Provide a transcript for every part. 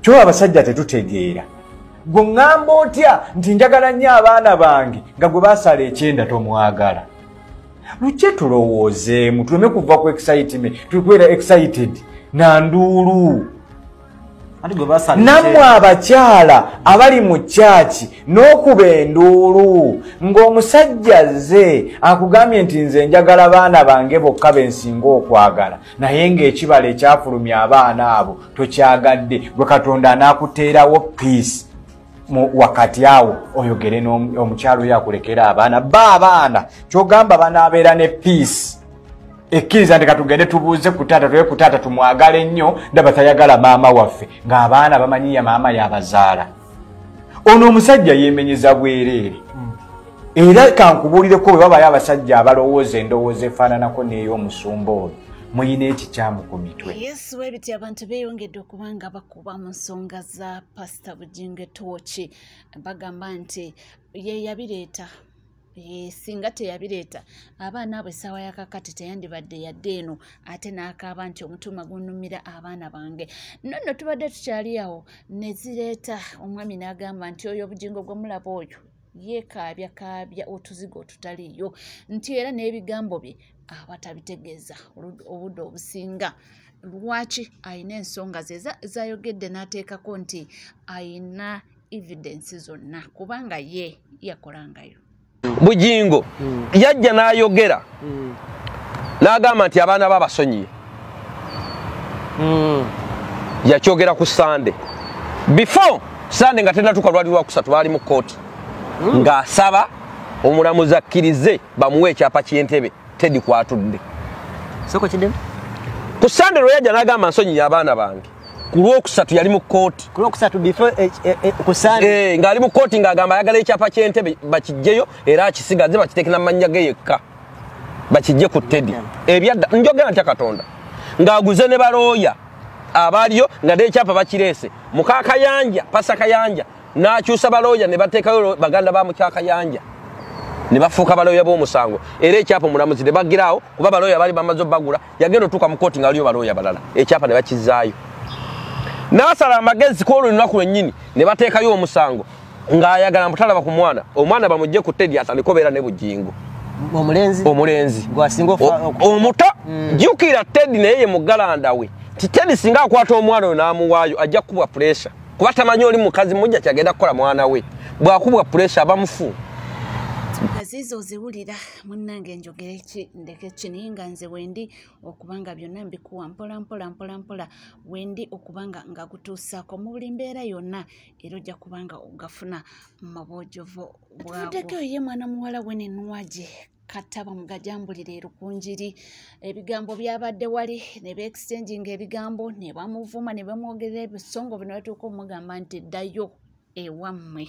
Kyo abasajja tetutegeera. Gwe ngamba otya nti njagala nnyo abaana bange nga gwe basala ekyenda tomwagala. Lujje tulowoozeemu tuleme kuva ku excitement tukwera excited na nduulu. Nammwe abakyala abali mu kyaki n'okuba enduulu ng'omusajja azze akugambye nti nze njagala baana bange bokka bensinga okwagala naye ng'ekibala ekyafulumya abaana abo tokyagadde gwe Katonda anaakuteerawo peace wakati awo oyogere n'omukyalo oyo akulekera abaana abaana kyogamba banaabeera ne peace. Ekkiriza nti katugende tubuuze ku taata tuwe ku taata tumwagale nnyo ndaba tayagala maama waffe ng'abaana bamanyiya maama yabazaala. Ono omusajja yeemenyeza bwereere. Era kankubuulireko bwe babayo abasajja abalowooza endowooza efaananako n'ey'omusumba oyo muyina ekikyamu ku mitwe. Yes, webiti abantu beeyongedde okuba nga bakuba mu nsonga za Pastor Bujinge Tochi bagamba nti ye yabireeta. Singa teyabireeta abaana abo essaawa yakakati teyandibadde yadde eno ate n'akaaba nti omutima gunnumira abaana bange. Nonno tubadde tukyali awo ne zireeta omwami n'agamba nti oyo Bujingo gwe mulaba oyo yeekaabya otuzigo otutaliiyo nti era n'ebigambo bye aba tabitegeeza obudde obusinga. Lwaki ayina ensonga ze zayogedde n'ateekako nti ayina evidence zonna kubanga ye yakolangayo. Bujingo yajja n'ayogera n'agamba nti abaana babasonyiye. Yakyogera ku Sunday. Before Sunday nga tennatuuka lwali lwakusatu baali mu kkooti ng'asaba omulamuzi akkirize bamuwe ekyapa ky'entebe Teddy kwatudde. Soko kidemu? Ku Sunday lwe yajja n'agamba nsonyiye abaana bange. Ku lwokusatu yali mu kkooti. Ku lwokusatu before ku Sunday. Ng'ali mu kkooti ng'agamba ayagala ekyapa ky'entebe bakijjeyo era akisigaze bakiteeke n'amannya ge yekka. Bakijje ku Teddy. Ebyadda njogera ntya Katonda. Ng'aguze ne balooya abaaliyo nga n'ekyapa bakireese. Mukaakayanja, Pasa Kayanja n'akyusa balooya ne bateekayo baganda ba Mukyakayanja. Ne bafuuka balooya b'omusango. Era ekyapa omulamuzi ne bagiraawo kuba balooya baali bamaze obbagula yagenda otuuka mu kkooti ng'aliyo balooya balala. Ekyapa ne bakizaayo. N'asala amagezi kw'olwo lunaku lwennyini ne bateekayo omusango ng'ayagala mutalaba ku mwana. Omwana bamugye ku Teddy atandika obeera ne Bujingo. Omulenzi. Omuto jjukira Teddy naye ye muggalanda we. Teddy singa akwata omwana oyo n'amuwaayo ajja kukubwa pressure. Kuba tamanyi oli mukazi mujja kyagenda kukola mwana we. Bw'akubwa pressure aba mufu. Azizo ziwulira munnange njogere ki ndeke kini nga nze wendi okubanga byonna mbikuwa mpola wendi okubanga nga gutuusaako mu buli mbeera yonna era ojja kubanga ogafuna maboojovo bwago. Tuddeko ye mwana muwala we n'enwaje Kataba mugajambulira erukunjiri ebigambo byabadde wali ne beexchanging ebigambo ne bamuvuma ne bamwogerera ebisongo bino batuuka omugamba nti ddayo ewammwe.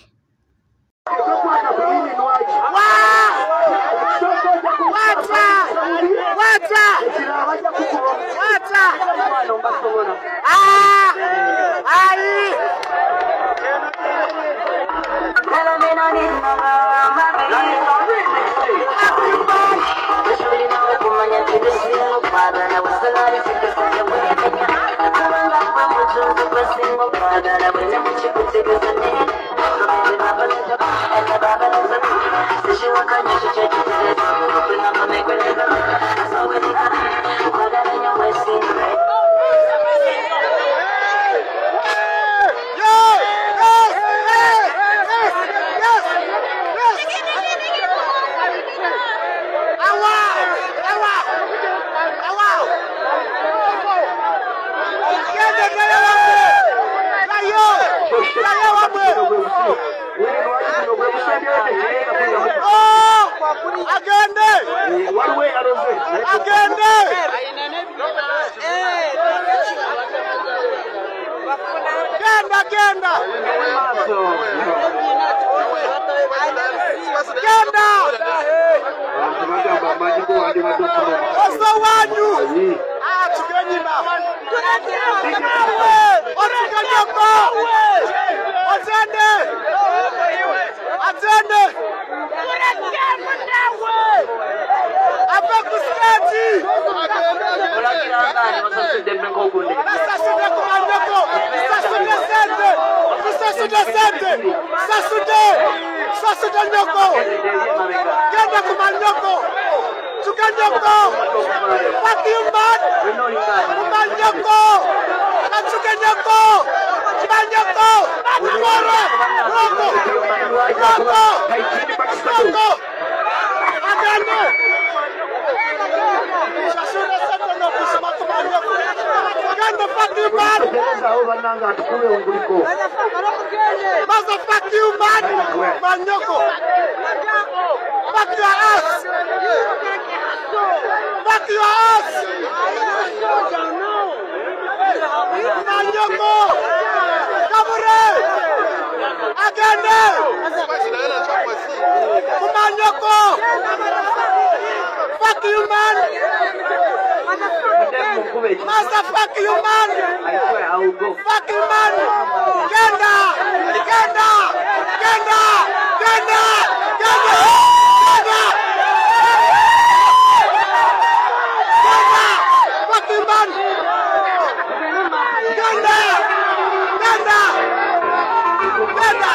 Sasude sente. Sasude nyoko. Genda kumanyoko. Tukanyoko. Fuck you man. Kumanyoko. Tukanyoko. Kumanyoko. Roko. Agane. Sasude sente no kusema kumanyoko. Genda fuck you man. Fuck you, man! Manyoko! Fuck your ass! Fuck your ass! Manyoko! Kabure! Agane! Manyoko! Fuck you, man! Master, fuck you, man! I swear I will go. Fuck you, man! Genda! Genda! Genda! Genda! Genda! Genda! Fuck you, man! Genda! Genda! Genda!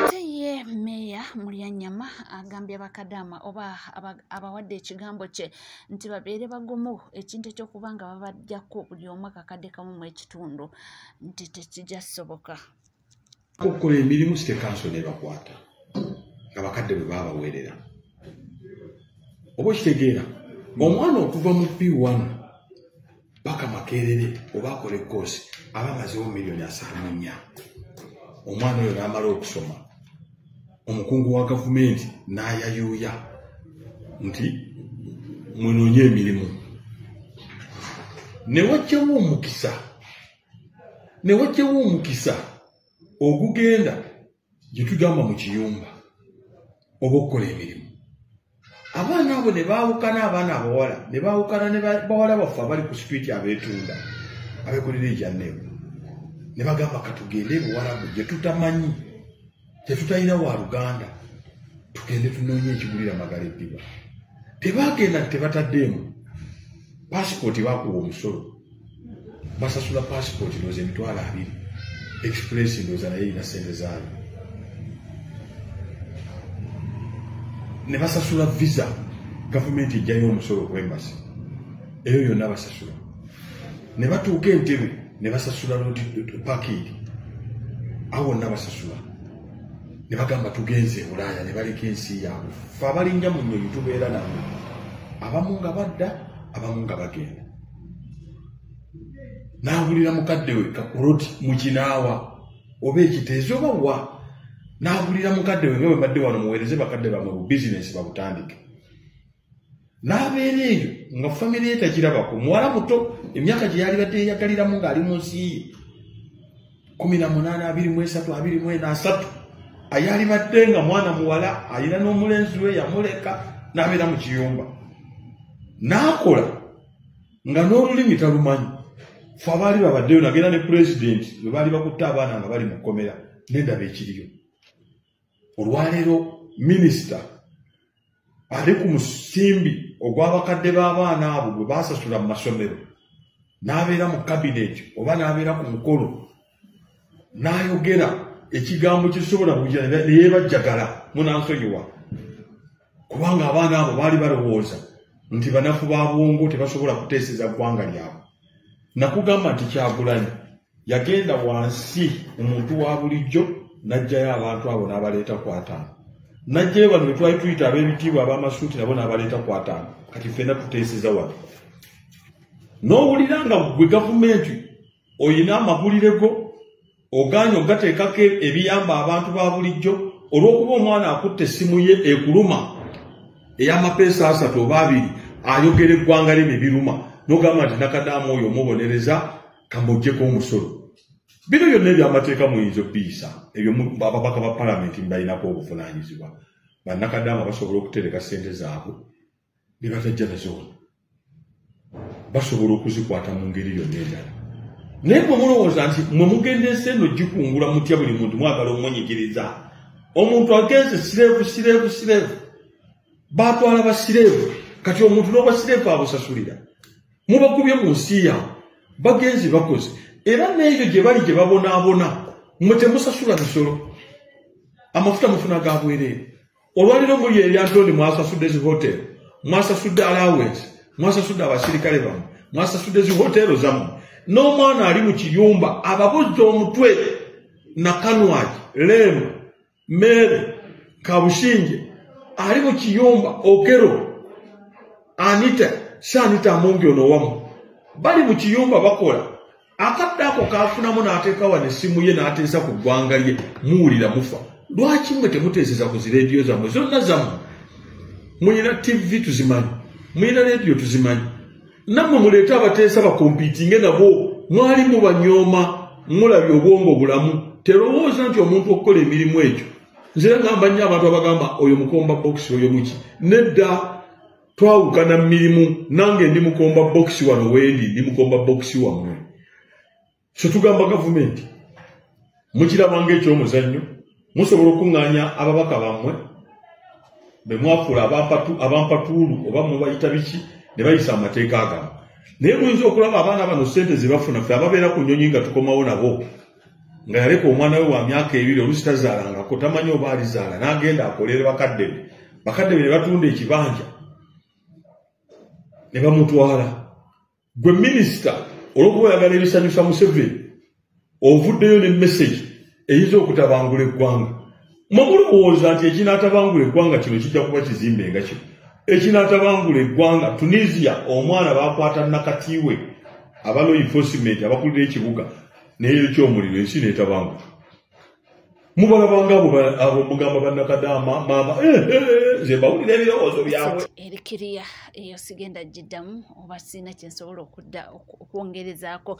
Teye meya Mulyanyama agambye bakadama oba abawadde ekigambo kye nti babeere bagumu ekintu eky'okubanga babajjako buli omu akakadde kamu mu ekitundu nti tekijja soboka. Okukola emirimu site kanso nebakwata nga bakadde bwe babaweerera. Oba okitegeera omwana okuva mu P1 paka Makerere oba akola ekoosi aba amazeewo $3,400,000. Omwana oyo n'amala okusoma omukungu wa gavumenti n'ayayuuya nti munoonye emirimu. Ne wajjawo omukisa ogugenda gye tugamba mu kiyumba oba okukola emirimu. Abaana abo ne baawukana, abaana abawala ne baawukana ne bawala baffe abali ku street abeetunda abeekolera ejjanneewo ne bagamba katugende ebuwalabu gye tutamanyi gye tutalina wa Luganda tugende tunoonye ekigulira Magala Eddiba. Tebaagenda tebataddeemu passport, baakuwa omusolo basasula passport ndowooza $20,000 express ndowooza naye erina ssente zaayo ne basasula visa gavumenti ejjayo omusolo ku embassy eyo yonna basasula ne batuuka Entebbe ne basasula parking awo wonna basasula ne bagamba tugenze Bulaaya ne baleka ensi yaabwe. Ffe abalinnya mu nnyonyi tubeera nabo abamu nga badda abamu nga bagenda. N'abulira mukadde we kakuloti mu kinaawa oba ekiteezo oba wa n'abulira mukadde we nga bwe badde wano muweereze bakadde bamwe bu bizinesi babutandike. N'abeera eyo nga famire ye takirabako. Muwala muto emyaka gye yali badde yeyagaliramu ng'ali mu nsi ye 18, 23, 24 ayali badde nga mwana muwala alina n'omulenzi we yamuleka n'abeera mu kiyumba n'akola nga n'olulimi talumanyi. Ffe abaali babaddeyo nagenda ne pulezidenti bwe baali bakutta abaana nga bali mu kkomera n'endaba ekiriyo. Olwaleero minisita ali ku musimbi ogw'abakadde b'abaana abo bwe baasasula mu masomero n'abeera mu kabineti oba n'abeera ku mukolo n'ayogera ekigambo kisobola kujja ne yeebajjagala munansonyiwa kubanga abaana abo baali balowooza nti banafu ba bwongo tebasobola kuteeseza ggwanga lyabwe. Nakugamba nti Kyagulanyi yagenda wansi omuntu wa bulijjo n'ajjayo abantu abo n'abaleeta ku 5. N'ajjayo bano bwe twali tuyita ab'ebitiibwa ab'amasuuti nabo n'abaleeta ku 5. Kati ffenna tuteeseza wano. N'owulira nga gwe gavumenti oyina amagulire go ogaanye ogateekako ebiyamba abantu ba bulijjo olw'okuba omwana akutte essimu ye ekuluma ey'amapeesa 3 oba 2 ayogera eggwanga lye ne biruma n'ogamba nti nakadaamu oyo omubonereza kamuggyeko omusolo. Bino byonna ebyamateeka muyinza okubiyisa ebyo ababaka ba palamenti mbalinako obuvunaanyizibwa. bannakadaama basobola okutereka ssente zaabwe ne batajja nazo basobola okuzikwata mu ngeri yonna endala naye bwe mulowooza nti mwe mugenda ensi eno gikungula mutya buli muntu mwagala omunyigiriza omuntu agenze sireevu baatwala basireevu kati omuntu n'obasireevu abusasulira mubakubye mu nsi yaabwe bagenzi bakoze era n'ebyo gye bali gye babonaabona mwe temusasula misolo amafuta mufuna ga bwereere olwaliro muli eryantondi mwasasudde zi hotero mwasasudde allowance mwasasudde abasirikale bammwe mwasasudde zi hotero zammwe n'omwana ali mu kiyumba ababuzza omutwe nakanwaki lemu mere kabushinje ali mu kiyumba okero anita sanita mungi ono wamu bali mu kiyumba bakola akadde ako kafunamu n'ateeka wano essimu ye n'ateesa ku ggwanga lye muwulira mufa lwaki mwe temuteeseza ku zirediyo zammwe zonna zammwe muyina tv tuzimanyi muyina rediyo tuzimanyi nammwe muleete abateesa bakompiitinge nabo mwali mubanyooma mulabye obwongo bulamu terowooza nti omuntu okukola emirimu egyo nzira ngamba nnyo abantu abagamba oyo mukomba bokisi oyo muki nedda twawukana mirimu nange ndi mukomba bokisi wano wendi ndi mukomba bokisi wammwe so tugamba gavumenti mukirabanga ekyomuzannyo musobola okuŋŋaanya ababaka bammwe be mwafula abampatuulu oba mubayita biki ne bayisa amateeka agamu naye muyinza okulaba abaana bano ssente ze bafuna ffe ababeera ku nnyonyi nga tukomawo nabo nga yaleka omwana we wa myaka 2 olusi tazaalangako tamanyi oba alizaala n'agenda akolere bakadde be ne batunda ekibanja ne bamutwala gwe minisita olw'okuba oyagala ebisanyusa Museveni ovuddeyo ne message eyinza okutabangula eggwanga mulowooza nti ekinaatabangula eggwanga kino kijja kuba kizimbe nga kino ekinaatabangula eggwanga Tunisia omwana bakwata nakatiwe aba law enforcement abakulira ekibuga neyo kyomuliro ensi neetabangula mubalabanga abo mugamba bannakadaama maama ze bawulira ebirowoozo byabwe erikiriya eyo sigenda giddamu oba sina kyensobola okwongerezaako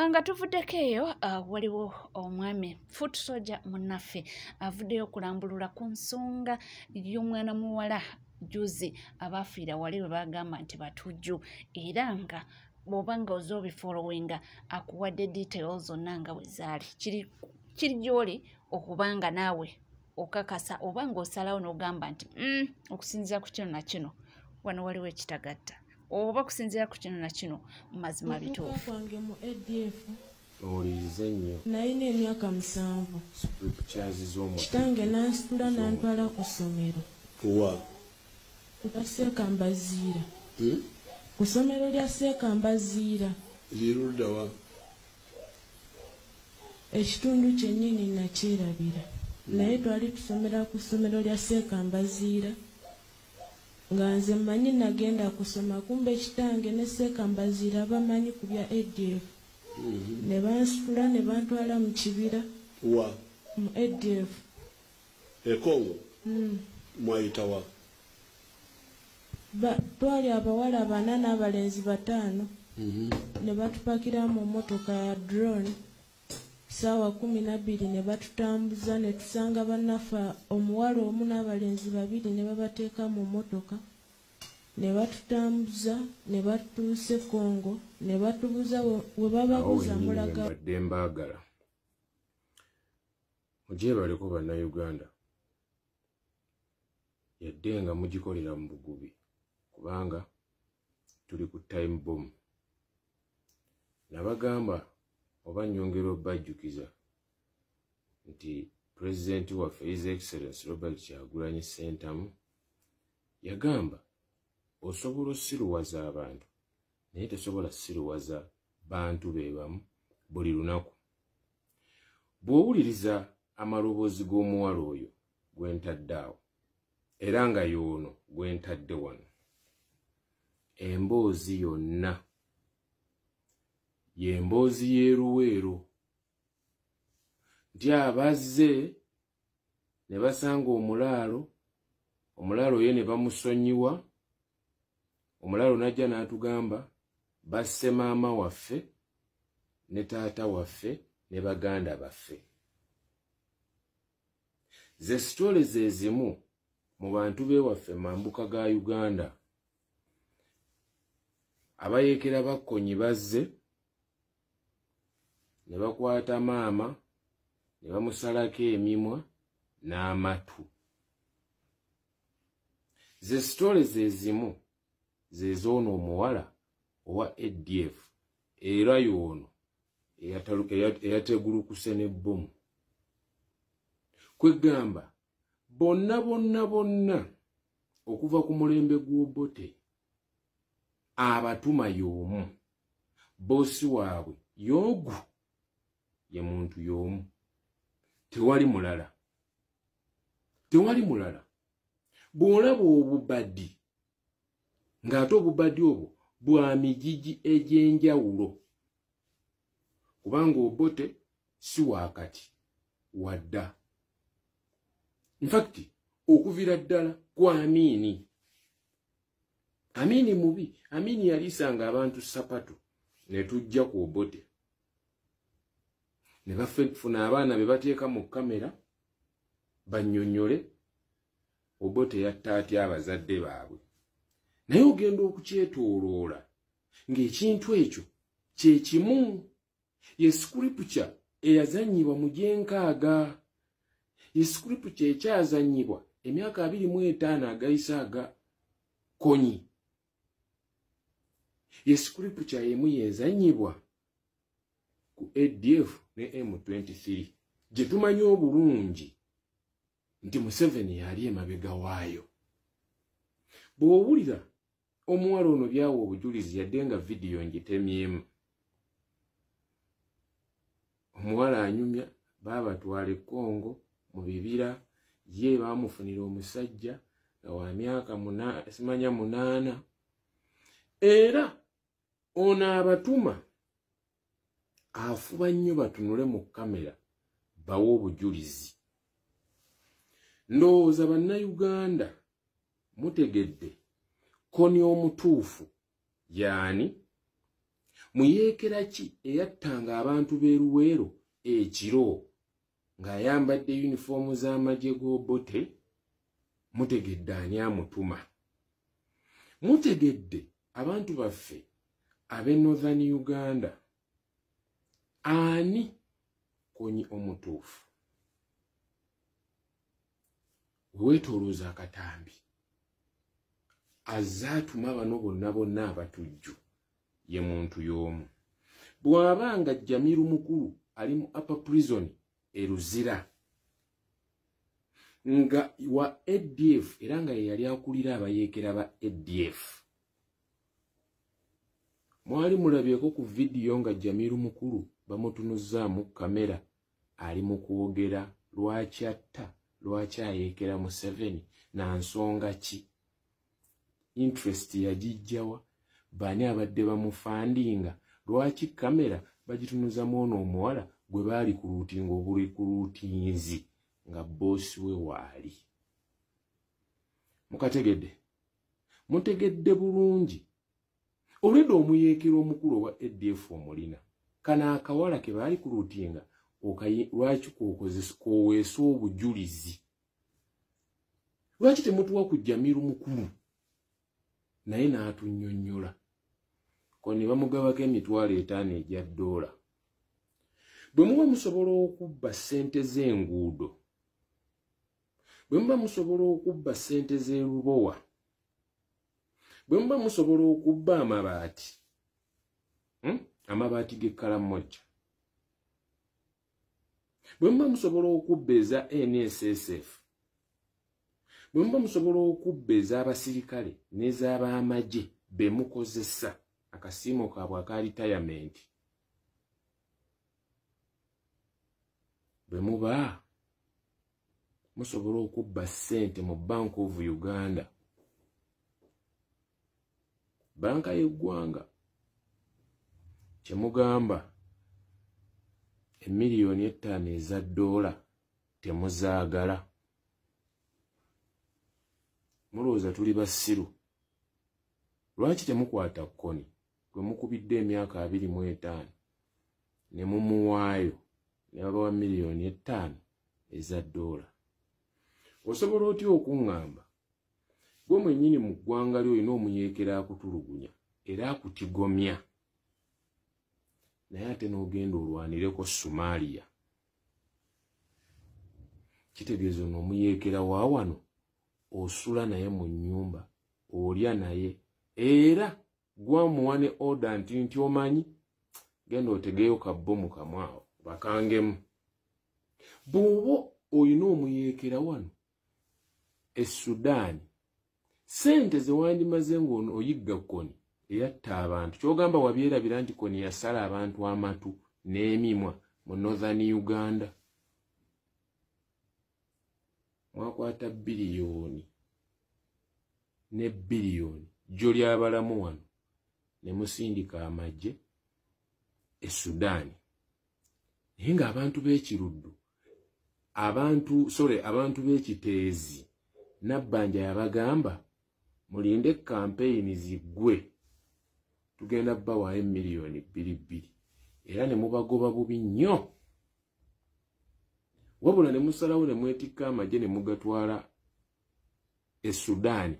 nga tuvuddeko eyo waliwo omwami foot soldier munnaffe avuddeyo okulambulula ku nsonga y'omwana muwala juzi abaafiira wali bwe bagamba nti batujju era nga bw'oba nga oza obifolowinga akuwadde details zonna nga bwe zaali kiri gy'oli okubanga naawe okakasa oba ng'osalawo n'ogamba nti okusinziira ku kino na kino wano waliwo ekitagatta oba okusinziira ku kino na kino mazima bituufu kwange mu ADF owulirize nnyo nalina emyaka 7 kitange nansitula nantwala ku ssomero kuwa kuba Seekambaziira ku ssomero lya Seekambaziira liruddawa ekitundu kyennyini nakyerabira naye twali tusomera ku ssomero lya Seekambaziira nga nze mmanyi nagenda kusoma kumbe kitange ne Seekambaziira bamanyi ku bya ADF ne bansitula ne bantwala mu kibira wa mu ADF Ekongo mwayitawa twali abawala 4 n'abalenzi 5 ne batupakira mu mmotoka ya drone saawa 12 ne batutambuza ne tusanga bannaffe omuwala omu n'abalenzi 2 ne babateeka mu mmotoka ne batutambuza ne batuuse Kongo ne batubuza we bababuza mulaga badde mbaagala mugyebaleko bannayuganda yadde nga mugikolera mu bugubi kubanga tuli ku time bomb nabagamba oba nyongera obajjukiza nti pulezidenti waffe His Excellency Robert Kyagulanyi Ssentamu yagamba osobola osiruwaza abantu naye tesobola siruwaza bantu bebamu buli lunaku bw'owuliriza amaloboozi g'omuwala oyo gwentadde awo era nga yoono gwentadde wano emboozi yonna yemboozi y'eruweero nti abazze ne basanga omulaalo ye ne bamusonyiwa omulaalo najja n'atugamba basse maama waffe ne taata waffe ne baganda baffe ze sitole ze zimu mu bantu bewaffe mambuka ga Uganda abayeekera bakkonyi bazze ne bakwata maama ne bamusalako emimwa n'amatu. Ze stories ezimu zezoono omuwala owa ADF era yono eyategulukuse n'ebbomu. Kwegamba bonna okuva ku mulembe gw'Obote abatuma y'omu, boosi waabwe y'ogu ye muntu y'omu, tewali mulala. Bw'olaba obubaddi ng'ate obubaddi obwo bwa mijiji egy'enjawulo, kubanga Obote si wakati wadda. In fact, okuvira ddala kwa Amini mubi. Amini yalisanga abantu sapatu ne tujja ku Obote ne bafuna abaana be bateeka mu kamera bannyonnyole Obote yatta atya abazadde baabwe. Naye ogenda okukyetooloola ng'ekintu ekyo kye kimu. Ye scripture eyazannyibwa mu gyenkaaga, ye scripture ekyazannyibwa emyaka 25 agayise aga konyi, ye scripture emu yezannyibwa ku ADF ne M23 gye tumanyi obulungi nti Museveni yali emabega waayo. Bw'owulira omuwala ono byawa obujulizi yadde nga vidiyo ngitemyemu, omuwala anyumya baabatwala e Congo mu bibira, ye baamufunira omusajja nga wa myaka 8 era ono abatuma afuba nnyo batunule mu kamera bawa obujulizi. Ndowooza bannayuganda mutegedde koni omutuufu yaani, muyeekera ki eyattanga abantu b'eruweero ekiro ng'ayambadde yunifoomu z'amagye g'Obote? Mutegedde ani amutuma? Mutegedde abantu baffe ab'e Northern Uganda ani konyi omutuufu? Weetoolooza akatambi azaatuma bano bonna abatujju ye muntu y'omu. Bw'abanga Jamiru mukulu ali mu upper prison e Luzira nga wa ADF era nga yali akulira abayeekera ba ADF, mwali mulabyeko ku vidiyo nga Jamiru mukulu bamutunuzaamu kamera ali mu kwogera lwaki atta, lwaki ayeekera Museveni na nsonga ki, interest yagijjawa, bani abadde bamufandinga, lwaki kamera bagitunuzamu ono omuwala gwe baali ku luutinga obuli ku luutinzi nga boosi we waali. Mutegedde bulungi olwedde omuyeekera omukulu owa ADF omulina kana akawala ke baali ku luutinga lwaki kwoweesa obujulizi? Lwaki temutuwa ku Jamiru mukulu naye n'atunnyonnyola? Koni bamugabako $5,000 egya $. Bwe muba musobola okubba ssente z'enguudo, bwe muba musobola okubba ssente z'erubowa, bwe muba musobola okubba amabaati g'ekkalamojja, bwe muba musobola okubba eza NSSF, bwe muba musobola okubba ez'abasirikale n'ez'abamagye be mukozesa akasiimo kaabwe aka ritayamenti, bwe muba musobola okubba ssente mu Bank of Uganda, banka y'eggwanga, kyemugamba $5,000,000 eza $, temuzaagala. Mulowooza tuli basiru? Lwaki temukwata kkoni gwe mukubidde emyaka 25 ne mumuwaayo ne babawa $5,000,000 eza $? Osobola otya okuŋŋamba gwe mwennyini mu ggwanga lyo olina omuyeekera akutulugunya era akutigomya naye ate n'ogenda olwanireko Somalia kitegeeza n'omuyeekera wa wano osula naye mu nnyumba olya naye era gwamuwa ne oda nti omanyi genda otegeyo kabbomu kamwawo bakangemu bw'oba olina omuyeekera wano Sudan sente ze wandimaze ng'oyigga koni eyatta abantu kyogamba wabyerabira nti koni yasala abantu amatu n'emimwa mu Northern Uganda mwakwata biliyoni ne biliyoni jjo lyabalamu wano ne musindika amagye Sudan naye ng'abantu b'ekiruddu abantu b'ekiteezi Nabbanja yabagamba mulinde campaign ziggwe tugenda bawayo miliyoni 2 era ne mubagoba bubi nnyo wabula ne musalawo ne mwetikka amagye ne mugatwala Sudan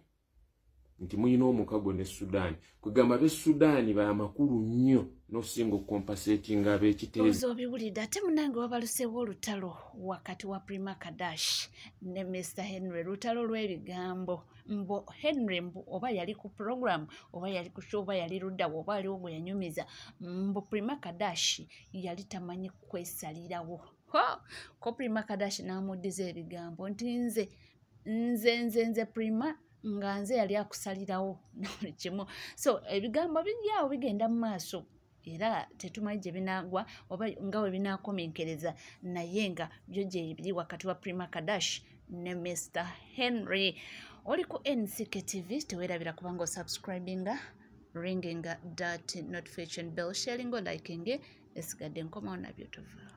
nti muyina omukago ne Sudan kugamba be Sudan ba makulu nnyo nosingo compensating ab'ekiteezi ozobiwulidde ate munange wabaluseewo olutalo wakati wa Prima Kadash ne Mr. Henry lutalo lw'ebigambo mbo Henry mbu oba yali ku program oba yali ku show oba yali luddawo oba aliwo gwe yanyumiza mbu Prima Kadash yali tamanyi kwesalirawo ko Prima Kadash n'amuddiza ebigambo nti nze Prima nga nze yali akusalirawo kimu so ebigambo bijjawo bigenda mu maaso era tetumanyi gye binagwa oba nga we binaakomenkereza naye nga byo gye biri wakati wa Prima Kadash ne Mr. Henry oli ku NCK TV teweerabira kubanga osubscribinga ringing that notification bell sharing liking esigadde nkomawo nabyo tuva